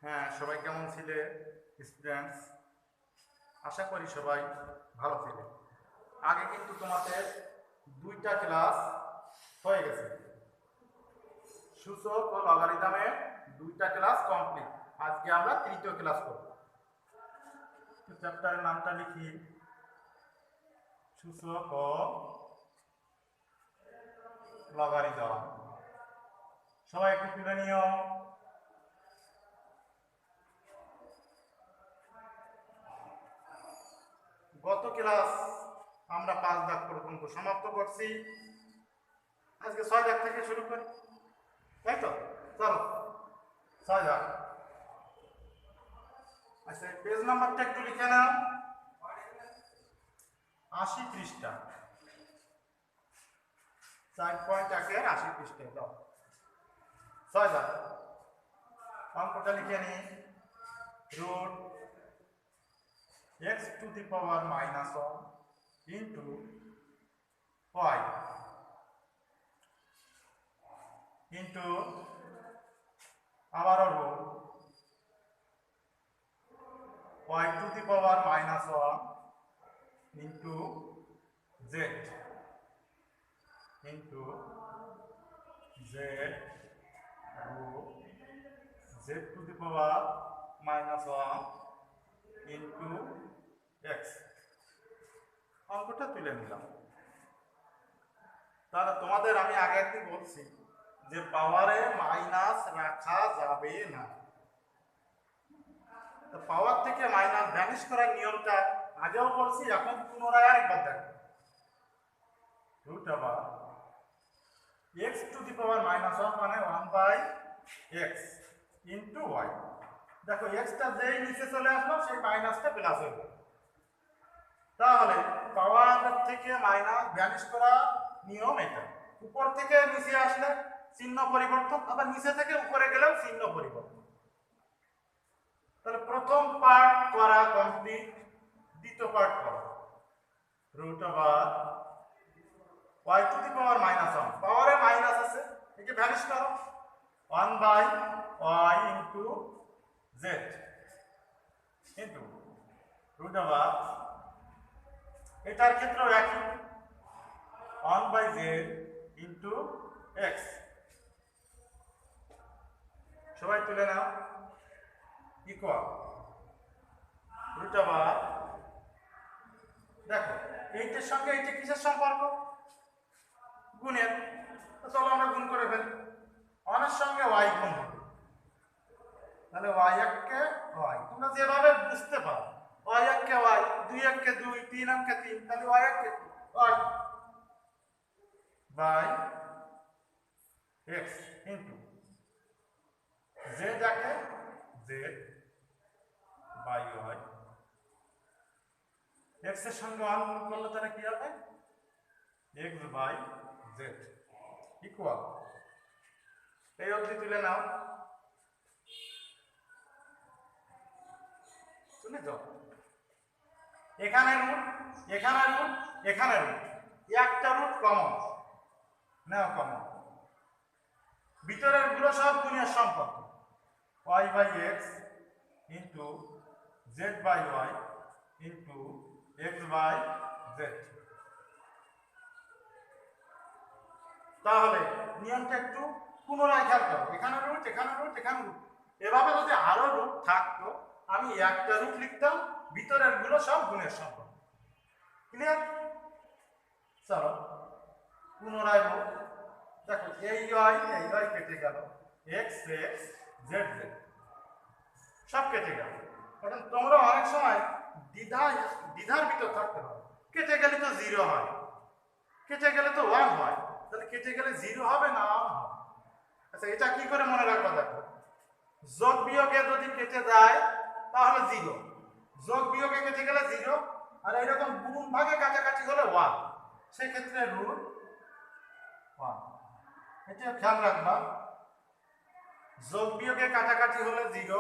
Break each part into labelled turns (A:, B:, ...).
A: হ্যাঁ, সবাই কেমন ছিলে স্টুডেন্টস? আশা করি সবাই ভালো ছিলে। আগে কিন্তু তোমাদের দুইটা ক্লাস হয়ে গেছে, সূচক ও লগারিদমের দুইটা ক্লাস কমপ্লিট। আজকে আমরা তৃতীয় ক্লাস করব। চ্যাপ্টারের নামটা লিখি, সূচক ও লগারিদম। সবাই একটু তুলে নিও। গত ক্লাস আমরা 5 দাগ পর্যন্ত সমাপ্ত করছি। আজকে 6 দাগ থেকে শুরু করি, তাই তো? চলো 6 দাগ। আচ্ছা, পেজ নাম্বারটা একটু লিখে নাও। 80 পৃষ্ঠা, 4.1 80 পৃষ্ঠায় দাও। 6 দাগ। অঙ্কটা লিখে নি, root x to the power minus 1 into y into আবারও root y to the power minus 1 into z into z root z to the power minus 1 into x। অঙ্কটা তুলে নিলাম। তাহলে তোমাদের আমি আগে একদিন বলছি যে পাওয়ারে মাইনাস রাখা যাবে না। তো পাওয়ার থেকে মাইনাস ভ্যানিশ করার নিয়মটা আগেও বলছি, এখন পুনরায় আরেকবার দেখো। Root over x to the power minus 1 মানে 1/x ইন্টু y। দেখো এক্সটা যেই নিচে চলে আসলো সেই মাইনাসটা প্লাস হয়ে গেল। তাহলে পাওয়ার থেকে মাইনাস ভ্যানিশ করা নিয়ম এটা। উপর থেকে নিচে আসলে চিহ্ন পরিবর্তন, আবার নিচে থেকে উপরে গেলেও চিহ্ন পরিবর্তন। তাহলে প্রথম পার্ট করা কমপ্লিট, দ্বিতীয় পার্ট করো। Root over y to the power minus 1, পাওয়ারে মাইনাস আছে, একে ভ্যানিশ করো। 1/y into z into root over, এটার ক্ষেত্রেও একই, 1/z ইন্টু x। সবাই তুলে নাও, ইকুয়াল রুট ওভার। দেখো এইটার সঙ্গে এইটা কিসের সম্পর্ক? গুণের। তো চলো আমরা গুণ করে ফেলি। 1 এর সঙ্গে y গুণ হবে, তাহলে y এককে y, তোমরা যেভাবে বুঝতে পারো। y এককে y, 2 এককে 2, 3 এককে 3, তাহলে y এককে y by x into z একে z বাই y। x এর সঙ্গে 1 গুণ করলে তাহলে কি হবে? x by z equal. এই অবধি তুলে নাও, তুলে দাও। এখানে রুট, এখানে রুট, এখানে রুট, একটা রুট কমন নাও, কমন। ভিতরের গুলো সব গুণের সম্পর্ক, y by x into z by y into x by z। তাহলে নিয়মটা একটু পুনরায় খেয়াল করো। এখানে রুট, এখানে রুট, এখানে রুট, এভাবে যদি আরো রুট থাকতো আমি একটা রুট লিখতাম, ভিতরের গুলো সব গুণের সম্পর্ক। ক্লিয়ার? চলো পুনরায় রুট। দেখো এই y কেটে গেল, x x z z সব কেটে গেল। এখন তোমরা অনেক সময় দ্বিধার ভিতর থাকতে পারো, কেটে গেলে তো 0 হয়, কেটে গেলে তো 1 হয়, তাহলে কেটে গেলে 0 হবে না 1 হবে। আচ্ছা, এটা কি করে মনে রাখবা? দেখো যোগ বিয়োগে যদি কেটে যায় তাহলে 0, যোগ বিয়োগে কেটে গেলে 0, আর এরকম গুণ ভাগে কাছাকাছি হলে 1, সেক্ষেত্রে রুট 1। এটা খেয়াল রাখবা, যোগ বিয়োগে কাছাকাছি হলে 0,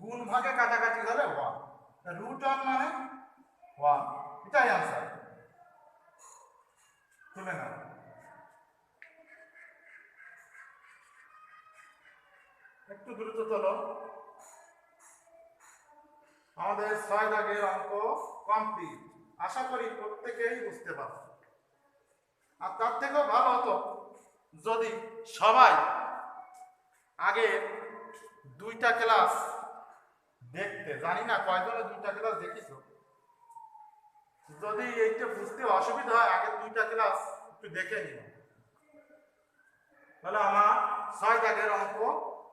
A: গুণ ভাগে কাছাকাছি হলে 1, রুট 1 মানে 1, এটাই आंसर। তুলে নাও। একটু দ্রুত চলো। আমাদের 6 দাগের অঙ্ক কমপ্লিট। আশা করি প্রত্যেকেই বুঝতে পারবে। আর তার থেকেও ভালো হতো যদি সবাই আগে 2টা ক্লাস দেখতে, জানি না কয়জনে 2টা ক্লাস দেখিছো। যদি এইটা বুঝতে অসুবিধা হয় আগে 2টা ক্লাস একটু দেখে নিও, তাহলে আমার 6 দাগের অঙ্ক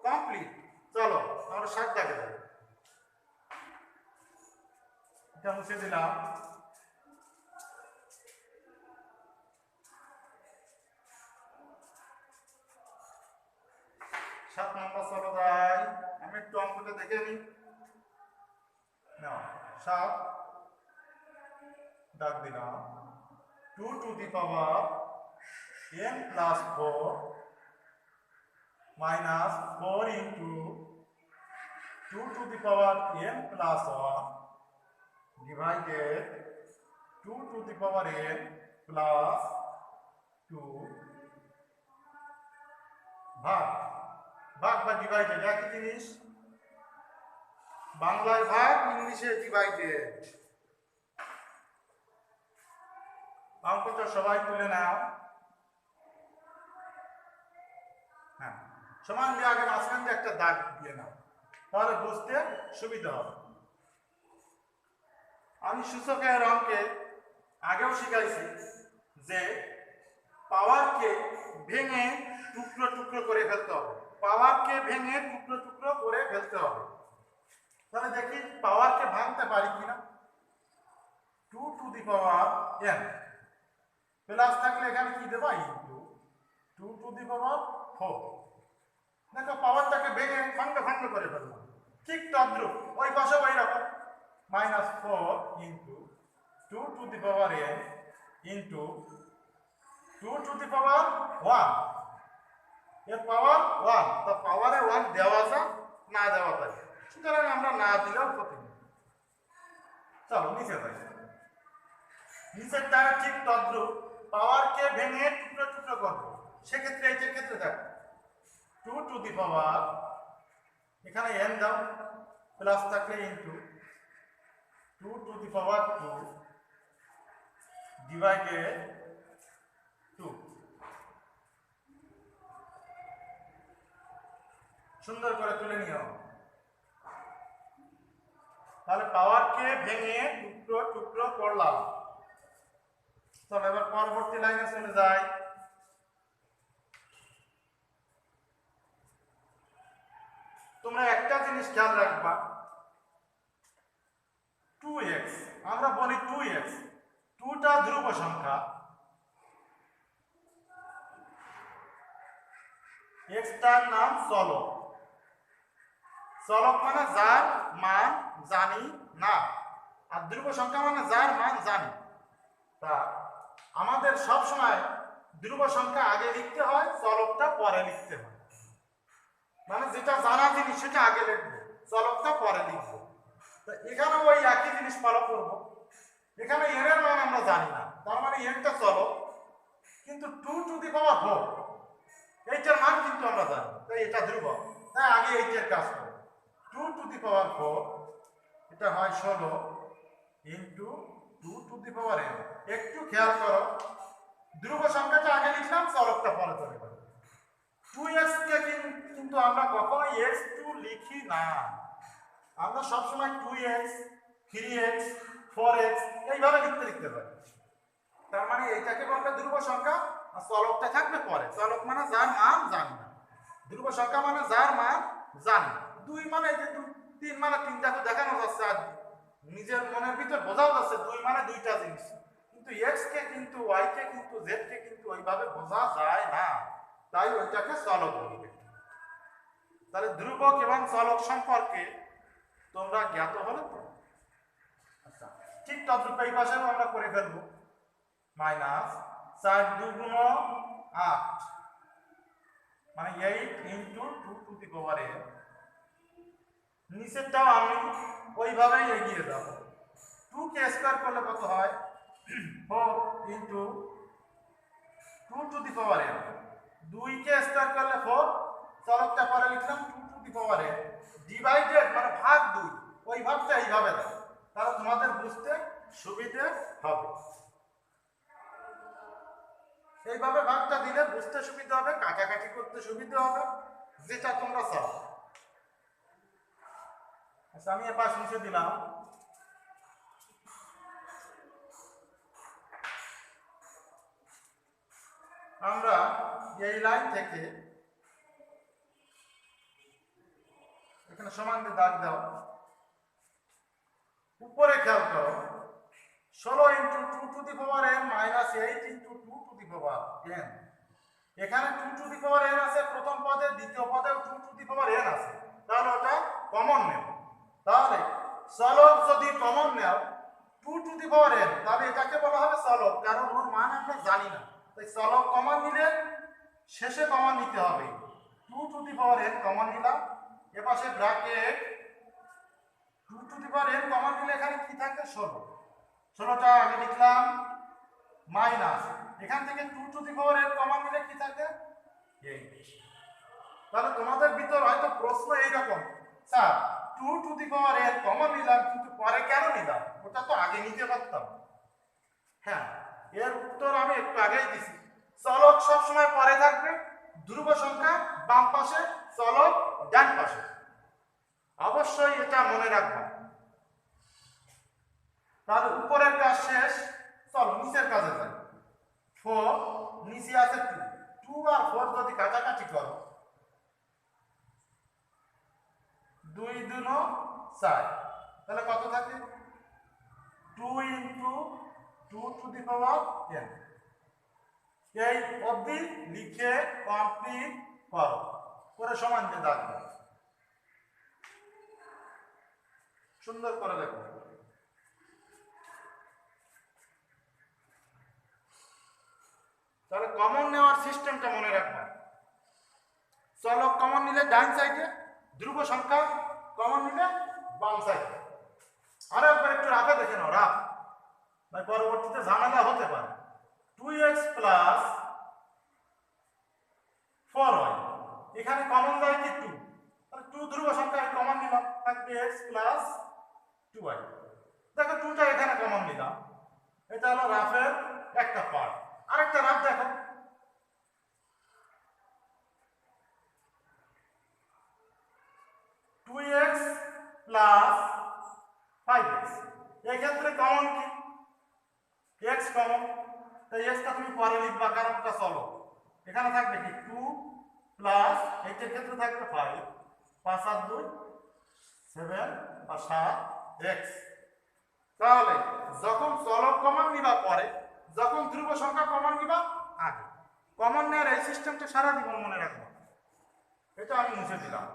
A: কমপ্লিট। চলো আমরা 7 দাগে যাই। এটা মুছে দিলাম। সাত নম্বর চলো যাই। আমি একটু অঙ্কটা দেখে নিই। না 7 দাগ দিলাম। 2 to the power n plus 4 minus 4 into 2 to the power n plus 1 divided 2 to the power n plus 2 ভাগ ভাগ বা ডিভাইডেড একই জিনিস। বাংলায় ভাগ, ইংলিশে ডিভাইডেড। অঙ্কটা সবাই তুলে নাও। হ্যাঁ, সমান দিয়ে আগে মাঝখান দিয়ে একটা দাগ দিয়ে নাও, তাহলে বুঝতে সুবিধা হবে। আমি সূচকের অঙ্কে আগেও শিখাইছি যে পাওয়ারকে ভেঙে টুকরো টুকরো করে ফেলতে হবে। পাওয়ারকে ভেঙে টুকরো টুকরো করে ফেলতে হবে। তাহলে দেখি পাওয়ারকে ভাঙতে পারি কিনা। 2 to the power n plus থাকলে এখানে কি দেবো, ইনটু 2 to the power 4। দেখো পাওয়ারটাকে ভেঙে খণ্ড খণ্ড করে ফেললাম। ঠিক তদ্রুপ ওই পাশে ওই রকম -4 into 2 to the power n into 2 to the power 1 এর পাওয়ার 1। তো পাওয়ারে 1 দেওয়া যায় না দেওয়া যায়, সুতরাং আমরা না দিলেও ক্ষতি নেই। চলো নিচে যাই। নিচেরটা ঠিক তদ্রুপ পাওয়ারকে ভেঙে টুকরো টুকরো করবো। সেক্ষেত্রে এই যে ক্ষেত্রে দেখো 2 to the power এখানে n দাও, প্লাস থাকলে into 2 to the power 2 divided 2। সুন্দর করে তুলে নিও। তাহলে পাওয়ারকে ভেঙে টুকরো টুকরো করলাম। চলো এবার পরবর্তী লাইনে চলে যাই। তোমরা একটা জিনিস খেয়াল রাখবা, 2x আমরা বলি 2x, 2টা ধ্রুব সংখ্যা, x টার নাম চলক। চলক মানে যার মান জানি না, আর ধ্রুব সংখ্যা মানে যার মান জানি। তা আমাদের সব সময় ধ্রুব সংখ্যা আগে লিখতে হয়, চলকটা পরে লিখতে হয়। মানে যেটা জানা জিনিস সেটা আগে লিখবো, চলকটা পরে লিখবো। তো এখানে ওই একই জিনিস ফলো করবো। এখানে এর মান আমরা জানি না, তার মানে এরটা চলক, কিন্তু 2 to the power 4 এইটার মান কিন্তু আমরা জানি, তাই এটা ধ্রুবক। তাই আগে এইটার কাজ করব। 2 to the power 4 এটা হয় 16 into 2 to the power n। একটু খেয়াল করো, ধ্রুব সংখ্যাটা আগে লিখলাম, চলকটা পরে চলে গেল। 2x কে কিন্তু আমরা কখনো x2 লিখি না, আমরা সবসময় 2x 3x 4x এইভাবে লিখতে পারি। তার মানে এইটাকে বলবে ধ্রুব সংখ্যা, আর চলকটা থাকবে পরে। চলক মানে যার মান জানি না, ধ্রুব সংখ্যা মানে যার মান জানি। 2 মানে এই যে 3 মানে 3টা তো দেখানো যাচ্ছে, আর নিজের মনের ভিতর বোঝাও যাচ্ছে 2 মানে 2টা জিনিস। কিন্তু x কে কিন্তু y কে কিন্তু z কে কিন্তু ওইভাবে বোঝা যায় না, তাই ওইটাকে চলক বলবে। তাহলে ধ্রুবক এবং চলক সম্পর্কে তোমরা জ্ঞাত হলে তো। আচ্ছা, ঠিক তদ্রূপ এই পাশেও আমরা করে ফেলবো। -4 2 8 মানে 8 into 2 to the power n। নিচেরটাও আমি ওইভাবেই এগিয়ে যাব। 2 কে স্কয়ার করলে কত হয়, 4 into 2 to the power n। 2 K square করলে 4, চলকটা পরে লিখলাম 2 to the power n divided মানে ভাগ 2। ওই ভাবটা এইভাবে দাও, তাহলে তোমাদের বুঝতে সুবিধে হবে। এইভাবে ভাগটা দিলে বুঝতে সুবিধা হবে, কাটাকাটি করতে সুবিধা হবে, যেটা তোমরা চাও। আচ্ছা, আমি এবার মুছে দিলাম। আমরা এই লাইন থেকে এখানে সমান দিয়ে দাগ দাও। উপরে খেয়াল করো, 16 into 2 two the power n minus 8 into 2 two the power n। এখানে 2 টু দি পাওয়ার n আছে প্রথম পদে, দ্বিতীয় পদেও 2 টু দি পাওয়ার n আছে, তাহলে ওটা কমন নেব। তাহলে চলক যদি কমন নেও 2 টু দি পাওয়ার n, তাহলে এটাকে বলা হবে চলক, কারণ ওর মান আমরা জানি না। তাই চলক কমন নিলে শেষে কমন নিতে হবে। 2 two the power n common নিলাম, এপাশে bracket 2 two the power n common নিলে এখানে কি থাকে 16। 16টা আগে লিখলাম মাইনাস, এখান থেকে 2 two the power n common নিলে কি থাকে 8। তাহলে তোমাদের ভিতর হয়তো প্রশ্ন এইরকম, sir 2 two the power n common নিলাম কিন্তু পরে কেন নিলাম, ওটা তো আগে নিতে পারতাম। হ্যাঁ, এর উত্তর আমি একটু আগেই দিছি। চলক সব সময় পরে থাকবে, ধ্রুব সংখ্যা বাম পাশে, চলক ডান পাশে, অবশ্যই এটা মনে রাখবা। তাহলে উপরের কাজ শেষ, চলো নিচের কাজে যাই। 4 নিচে আছে 2, 2 আর 4 যদি কাটাকাটি করো 2 2 4, তাহলে কত থাকে 2 into 2 two the power n। এই অবধি লিখে কমপ্লিট করো, করে সমান দিয়ে দাগ দাও, সুন্দর করে লেখো। তাহলে কমন নেওয়ার সিস্টেমটা মনে রাখবা। চলক কমন নিলে ডান সাইডে, ধ্রুব সংখ্যা কমন নিলে বাম সাইডে। আরো একবার একটু রাফে দেখে নাও, রাফ ভাই পরবর্তীতে ঝামেলা হতে পারে। 2x প্লাস 4y, এখানে কমন যায় কি 2, তাহলে 2 ধ্রুব সংখ্যা কমন নিলাম, থাকবে x প্লাস 2y। দেখো 2টা এখানে কমন নিলাম, এটা হলো রাফের একটা পার্ট। আরেকটা রাফ দেখো, 2x প্লাস 5x, এই ক্ষেত্রে কমন কি x কমন, তাই x টা তুমি পরে লিখবা কারণ এটা চলো। এখানে থাকবে কি 2 প্লাস এর ক্ষেত্রে থাকবে 5, 5 আর 2 7 আর 7x। তাহলে যখন চলক কমন নিবা পরে, যখন ধ্রুব সংখ্যা কমন নিবা আগে। কমন নেওয়ার এই সিস্টেমটা সারা জীবন মনে রাখবো। এটা আমি মুছে দিলাম।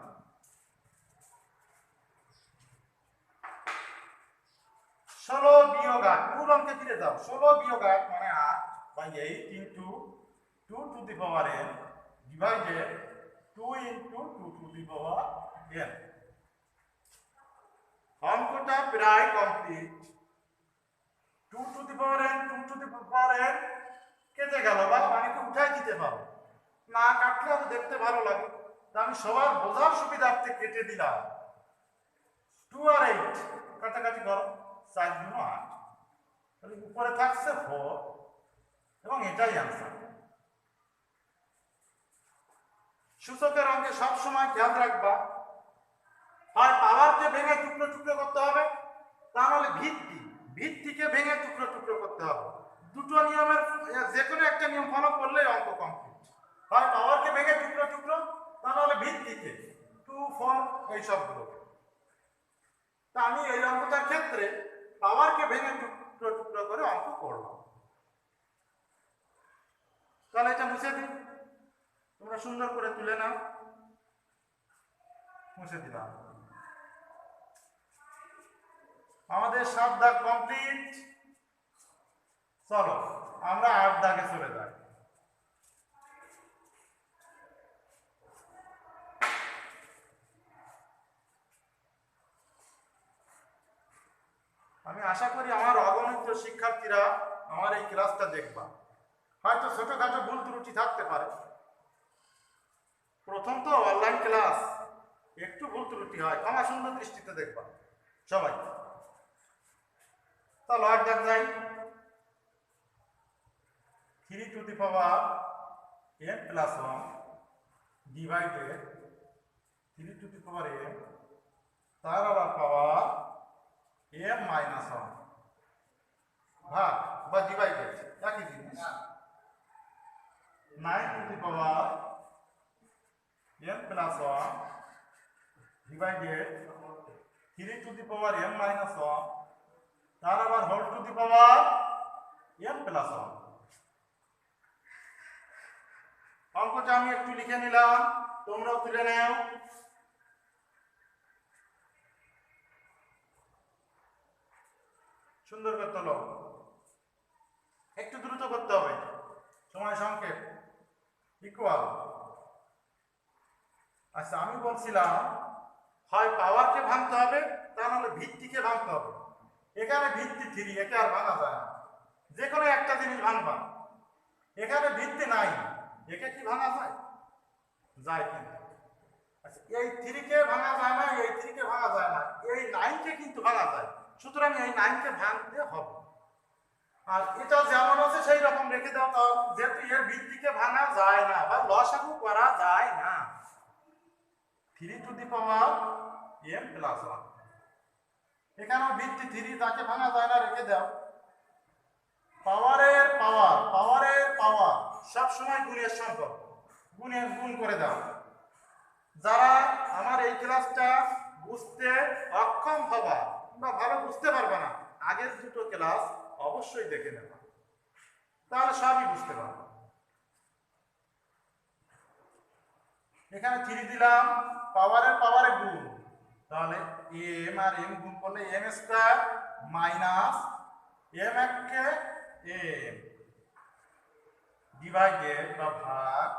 A: ষোলো বিয়োগ 8, মূল অঙ্কে ফিরে যাও। 16 বিয়োগ 8 মানে 8/8 into 2 two the power n divided 2 into 2 two the power n। অঙ্কটা প্রায় complete. 2 two the power n 2 two the power n কেটে গেল, বা অনেকে উঠাই দিতে পারো, না কাটলে আর দেখতে ভালো লাগে, তা আমি সবার বোঝার সুবিধার্থে কেটে দিলাম। 2 আর 8 কাটাকাটি করো, 4 গুণ 8, তাহলে উপরে থাকছে 4 এবং এটাই आंसर। সূচকের অঙ্কে সব সময় খেয়াল রাখবা, হয় পাওয়ারকে ভেঙে টুকরো টুকরো করতে হবে, তা নাহলে ভিত্তিকে ভেঙে টুকরো টুকরো করতে হবে। দুটো নিয়মের যে কোনো একটা নিয়ম ফলো করলেই অঙ্ক কমপ্লিট। হয় পাওয়ারকে ভেঙে টুকরো টুকরো, তা নাহলে ভিত্তিকে 2 4 এই সবগুলোকে। তা আমি এই অঙ্কটার ক্ষেত্রে পাওয়ারকে ভেঙে টুকরো টুকরো করে অঙ্ক করলাম। তাহলে এটা মুছে দিই, তোমরা সুন্দর করে তুলে নাও। মুছে দিলাম। আমাদের 7 দাগ কমপ্লিট। চলো আমরা 8 দাগে চলে যাই। আমি আশা করি আমার অগণিত শিক্ষার্থীরা আমার এই ক্লাসটা দেখবা। হয়তো ছোটখাটো ভুল ত্রুটি থাকতে পারে, প্রথম তো অনলাইন ক্লাস, একটু ভুল ত্রুটি হয়, ক্ষমা সুন্দর দৃষ্টিতে দেখবা। সবাই। তাহলে আর দেখ যাই 3 to the power n plus 1 divided 3 to the power n তার আবার পাওয়ার m মাইনাস 1 ভাগ বা ডিভাইডেড একই জিনিস 9 to the power n plus 1 divided 3 to the power m minus 1 তার আবার whole to the power m plus 1। অঙ্কটা আমি একটু লিখে নিলাম, তোমরাও তুলে নাও। সুন্দর করতে হলো, একটু দ্রুত করতে হবে, সময় সংক্ষেপ ইকুয়াল। আচ্ছা আমি বলছিলাম হয় পাওয়ারকে ভাঙতে হবে, তা নাহলে ভিত্তিকে ভাঙতে হবে। এখানে ভিত্তি 3, একে আর ভাঙা যায় না, যে কোনো একটা জিনিস ভাঙবা। এখানে ভিত্তি নাই, একে কি ভাঙা যায়? যায় কিন্তু। আচ্ছা এই 3 কে ভাঙা যায় না, এই 3 কে ভাঙা যায় না, এই 9 কে কিন্তু ভাঙা যায়। সুতরাং এই 9 কে ভাঙতে হবে। আর এটা যেমন আছে সেই রকম রেখে দাও, তাও যেহেতু এর ভিত্তিকে ভাঙা যায় না বা লসাগু করা যায় না। 3 to the power m plus 1, এখানেও ভিত্তি 3, তাকে ভাঙা যায় না, রেখে দাও। পাওয়ারের পাওয়ার সব সময় গুণের সম্পর্ক, গুণ করে দাও। যারা আমার এই ক্লাসটা বুঝতে অক্ষম হবা বা ভালো বুঝতে পারবে না, আগের দুটো ক্লাস অবশ্যই দেখে নেবা, তাহলে সবই বুঝতে পারবে। এখানে 3 দিলাম, পাওয়ারে গুণ, তাহলে m আর m গুণ করলে m স্কয়ার মাইনাস m এককে m ডিভাইডেড বা ভাগ।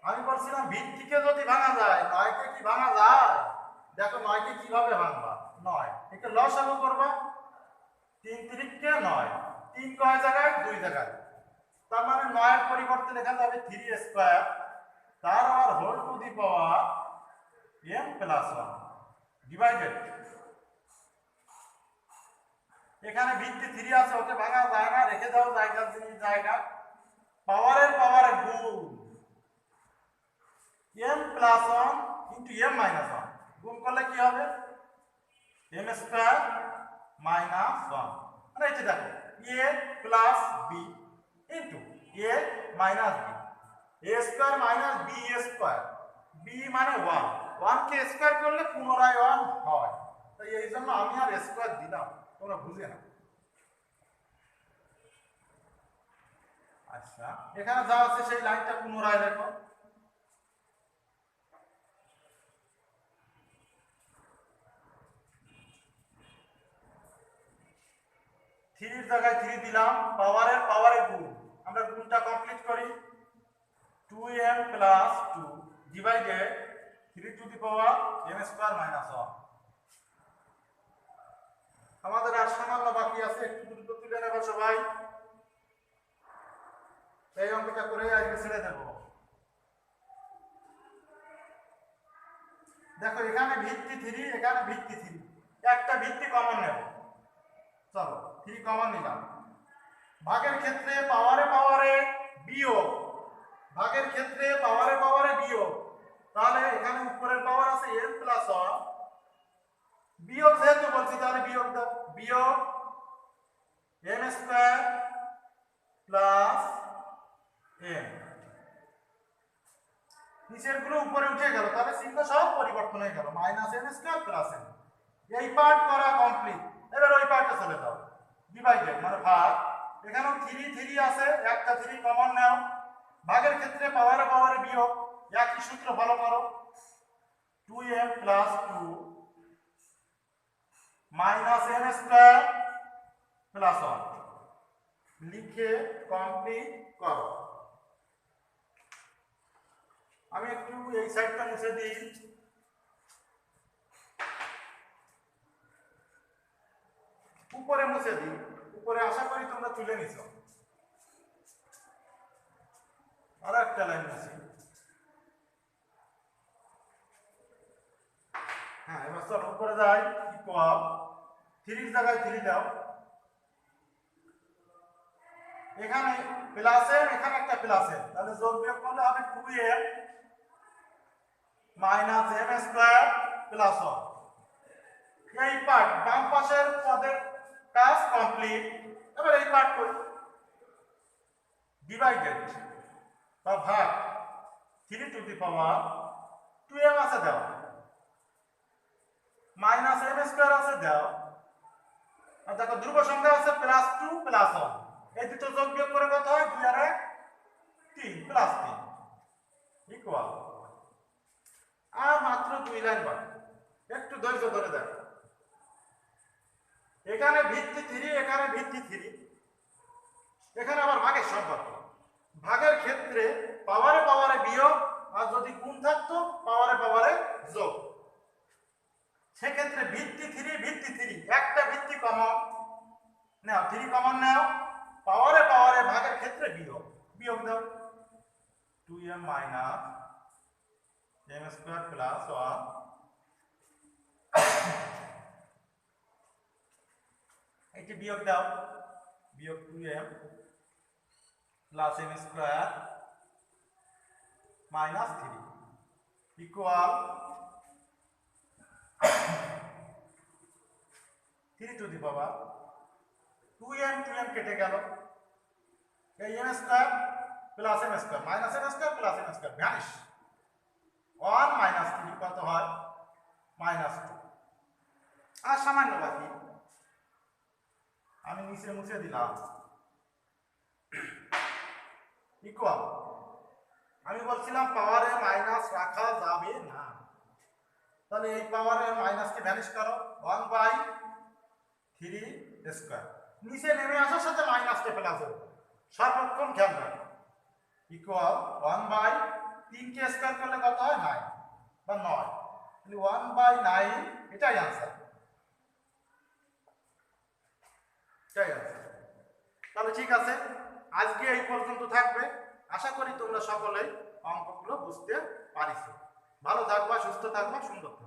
A: আমি বলছিলাম ভিত্তিকে যদি ভাঙা যায়, 9 কে কি ভাঙা যায়? দেখো 9 কে কিভাবে ভাঙবা। 9 একে লসাগু করবা, 3 3 কে 9, 3 কয় জায়গায়? 2 জায়গায়। তার মানে 9 এর পরিবর্তে লেখা যাবে 3 স্কয়ার তার আবার whole to the power m plus 1 divided. এখানে ভিত্তি 3 আছে, ওকে ভাঙা যায় না, রেখে দাও জায়গা। পাওয়ারে গুণ m plus 1 into m minus 1, গুণ করলে কি হবে? m square minus 1। মানে এই যে দেখো a plus b into a minus b, a square minus b square, b মানে 1, 1 কে স্কয়ার করলে পুনরায় 1 হয়, তাই এই জন্য আমি আর স্কয়ার দিলাম, তোমরা বুঝে না। আচ্ছা এখানে যা আছে সেই লাইনটা পুনরায় লেখো। থ্রির জায়গায় 3 দিলাম, পাওয়ারে গুণ, আমরা গুণটা কমপ্লিট করি। 2m plus 2 divided 3 to the power m square minus 1। আমাদের আর সামান্য বাকি আছে, একটু দ্রুত তুলে নেব সবাই। এই অঙ্কটা করে আজকে ছেড়ে দেব। দেখো এখানে ভিত্তি 3, এখানে ভিত্তি 3, একটা ভিত্তি কমন নেব। চলো 3 কমন নিলাম। ভাগের ক্ষেত্রে পাওয়ারে বিয়োগ, ভাগের ক্ষেত্রে পাওয়ারে বিয়োগ, তাহলে এখানে উপরের পাওয়ার আছে m প্লাস 1, বিয়োগ যেহেতু বলছি তাহলে বিয়োগ দাও, বিয়োগ m স্কয়ার প্লাস m। নিচের গুলো উপরে উঠে গেল, তাহলে চিহ্ন সব পরিবর্তন হয়ে গেল, minus m square plus m। এই পার্ট করা কমপ্লিট, এবার ওই পার্টে চলে যাও, ডিভাইডেড মানে ভাগ। এখানেও 3 আছে, একটা 3 কমন নাও। ভাগের ক্ষেত্রে পাওয়ারে বিয়োগ, একই সূত্র ফলো করো, 2m plus 2 minus m square plus 1 লিখে কমপ্লিট করো। আমি একটু এই সাইডটা মুছে দিই। উপরে মুছে দিই, উপরে আশা করি তোমরা তুলে নিছো। আর একটা লাইন মুছি। হ্যাঁ, এবার চলো উপরে যাই। ইকুয়াল 3 এর জায়গায় 3 দাও, এখানে প্লাস এম, এখানে একটা প্লাস এম, তাহলে যোগ বিয়োগ করলে হবে 2m minus M square plus 1। এই পার্ট বাম পাশের পদের কাজ কমপ্লিট। এবার এই পার্ট করি। ডিভাইডেড বা ভাগ 3 টু দি পাওয়ার 2m আছে দাও, মাইনাস এম স্কয়ার আছে দাও, আর দেখো ধ্রুব সংখ্যা আছে প্লাস 2 প্লাস 1। এই দুটো যোগ বিয়োগ করে কত হয়? 2 আর 1 3 প্লাস 3 ইকুয়াল। আর মাত্র 2 লাইন বাকি, একটু ধৈর্য ধরে দেখো। এখানে ভিত্তি 3, এখানে ভিত্তি 3, এখানে আবার ভাগের সম্পর্ক। ভাগের ক্ষেত্রে পাওয়ারে পাওয়ারে বিয়োগ, আর যদি গুণ থাকতো পাওয়ারে পাওয়ারে যোগ। সেক্ষেত্রে ভিত্তি 3 ভিত্তি 3, একটা ভিত্তি কমন নাও, 3 কমন নাও, পাওয়ারে পাওয়ারে ভাগের ক্ষেত্রে বিয়োগ, বিয়োগ দাও 2m minus m square plus 1। এটি বিয়োগ দাও, বিয়োগ 2m plus m square minus 3 equal 3 to the power 2m, 2m কেটে গেল, এই m square plus m square minus m square plus m square vanish. 1 minus 3 কত হয়? মাইনাস 2। আর সামান্য বাকি, আমি নিচে মুছে দিলাম। ইকুয়াল, আমি বলছিলাম পাওয়ারে মাইনাস রাখা যাবে না, তাহলে এই পাওয়ারে মাইনাসকে ভ্যানিশ করো, 1/3 স্কয়ার। নিচে নেমে আসার সাথে মাইনাসটা প্লাস হবে, সর্বক্ষণ খেয়াল রাখো। ইকুয়াল 1/3 কে স্কয়ার করলে কত হয়? 9 বা 9, তাহলে 1/9 এটাই आंसर, এটাই आंसर। তাহলে ঠিক আছে, আজকে এই পর্যন্ত থাকবে। আশা করি তোমরা সকলেই অঙ্কগুলো বুঝতে পারিছো। ভালো থাকবা, সুস্থ থাকবা, সুন্দর থাকবা।